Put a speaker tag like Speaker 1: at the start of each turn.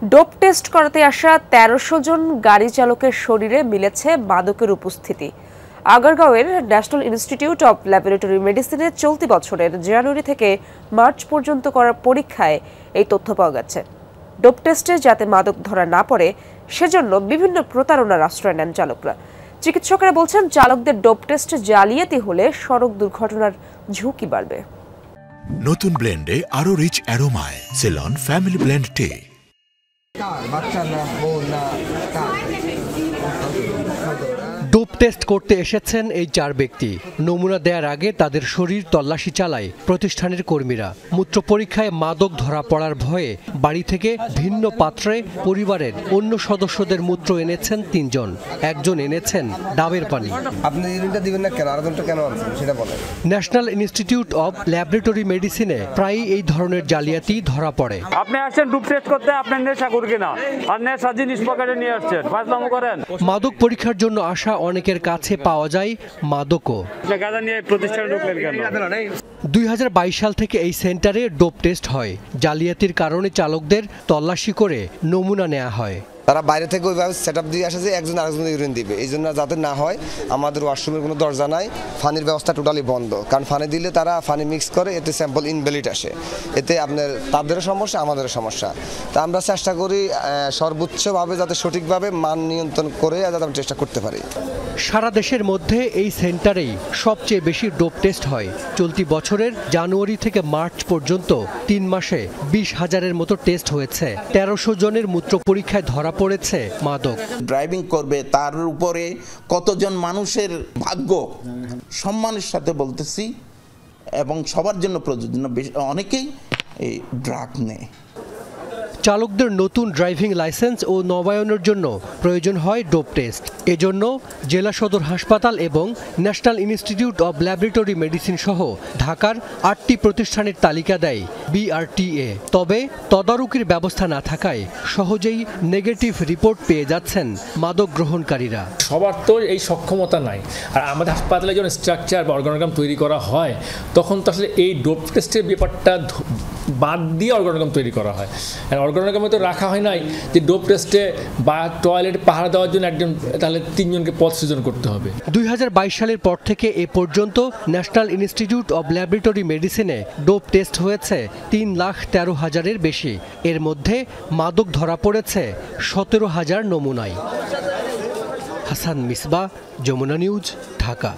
Speaker 1: Dope test করাতে আসা ১৩০০ জন গাড়ি চালকের শরীরে মিলেছে মাদকের উপস্থিতি। আগারগাঁওয়ের ন্যাশনাল ইনস্টিটিউট অব ল্যাবরেটরি মেডিসিনে চলতি বছরের জানুয়ারি থেকে মার্চ পর্যন্ত করা পরীক্ষায় এই তথ্য পাওয়া গেছে। ডোপ টেস্টে যাতে মাদক ধরা না পড়ে সেজন্য বিভিন্ন প্রতারণার আশ্রয় নেন চালকরা। চিকিৎসকেরা বলছেন, চালকদের ডোপ টেস্ট জালিয়াতি হলে সড়ক দুর্ঘটনার ঝুঁকি বাড়বে।
Speaker 2: নতুন ব্লেন্ডে আরো রিচ অ্যারোমায় সেলন ফ্যামিলি ব্লেন্ড টে।
Speaker 3: ডোপ টেস্ট করতে এসেছেন এই 4 ব্যক্তি। নমুনা দেওয়ার আগে তাদের শরীর তল্লাশি চালায় প্রতিষ্ঠানের কর্মীরা। মূত্র পরীক্ষায় মাদক ধরা পড়ার ভয়ে বাড়ি থেকে ভিন্ন পাত্রে পরিবারের অন্য সদস্যদের মূত্র এনেছেন 3 জন। একজন এনেছেন ডাবের পানি।
Speaker 4: আপনি ইউরিনটা দিবেন না কেন, আরেকজনটা কেন আনছেন সেটা বলেন।
Speaker 3: ন্যাশনাল ইনস্টিটিউট অব ল্যাবরেটরি মেডিসিনে প্রায়ই এই ধরনের জালিয়াতি ধরা পড়ে।
Speaker 5: আপনি আসছেন ডোপ টেস্ট করতে, আপনি নেশা করেন কিনা আর নেশা জিনিস পকেটে নিয়ে আসছেন, ফাজলামো করেন।
Speaker 3: মাদক পরীক্ষার জন্য আসা অনেকের কাছে পাওয়া যায় মাদকও। 2022 সাল থেকে এই সেন্টারে ডোপ টেস্ট হয়। জালিয়াতির কারণে চালকদের তল্লাশি করে নমুনা নেওয়া হয়।
Speaker 4: তারা বাইরে থেকে ওইভাবে সেটআপ দিয়ে আসে যে একজন আরেকজনের ইউরিন দিবে, এই জন্য যাতে না হয় আমাদের ওয়াশরুমের কোনো দরজা নাই, ফানির ব্যবস্থা টোটালি বন্ধ। কারণ ফানি দিলে তারা ফানি মিক্স করে, এতে স্যাম্পল ইনভ্যালিড আসে, এতে আপনার তাদেরও সমস্যা আমাদেরও সমস্যা। তা আমরা চেষ্টা করি সর্বোচ্চভাবে যাতে সঠিকভাবে মান নিয়ন্ত্রণ করে যাতে আমরা চেষ্টা করতে পারি।
Speaker 3: সারা দেশের মধ্যে এই সেন্টারেই সবচেয়ে বেশি ডোপ টেস্ট হয়। চলতি বছরের জানুয়ারি থেকে মার্চ পর্যন্ত 3 মাসে 20,000-এর মতো টেস্ট হয়েছে। 1300 জনের মূত্র পরীক্ষায় ধরা পড়েছে মাদক।
Speaker 6: ড্রাইভিং করবে তার উপরে কতজন মানুষের ভাগ্য, সম্মানের সাথে বলতেছি, এবং সবার জন্য প্রযোজ্য। অনেকেই এই ড্রাগ নেয়।
Speaker 3: চালকদের নতুন ড্রাইভিং লাইসেন্স ও নবায়নের জন্য প্রয়োজন হয় ডোপ টেস্ট। এজন্য জেলা সদর হাসপাতাল এবং national institute of laboratory medicine সহ ঢাকার 8টি প্রতিষ্ঠানের তালিকা দেয় BRTA। তবে তদারকির ব্যবস্থা না থাকায় সহজেই নেগেটিভ রিপোর্ট পেয়ে যাচ্ছেন মাদক গ্রহণকারীরা।
Speaker 7: সবার তো এই সক্ষমতা নাই। আর আমাদের হাসপাতালে যখন স্ট্রাকচার বা অর্গানোগ্রাম তৈরি করা হয় তখন তো আসলে এই ডোপ টেস্টের ব্যাপারটা বাদ দিয়ে অর্গানোগ্রাম তৈরি করা হয়। অর্গানোগ্রামে তো রাখা হয় নাই যে ডোপ টেস্টে বা টয়লেটে পাহারা দেওয়ার জন্য একজন, তাহলে 3 জনকে পদ সৃজন করতে হবে।
Speaker 3: 2022 সালের পর থেকে এ পর্যন্ত ন্যাশনাল ইনস্টিটিউট অব ল্যাবরেটরি মেডিসিনে ডোপ টেস্ট হয়েছে 3,13,000-এর বেশি। এর মধ্যে মাদক ধরা পড়েছে 17,000 নমুনায়। হাসান মিসবাহ, যমুনা নিউজ, ঢাকা।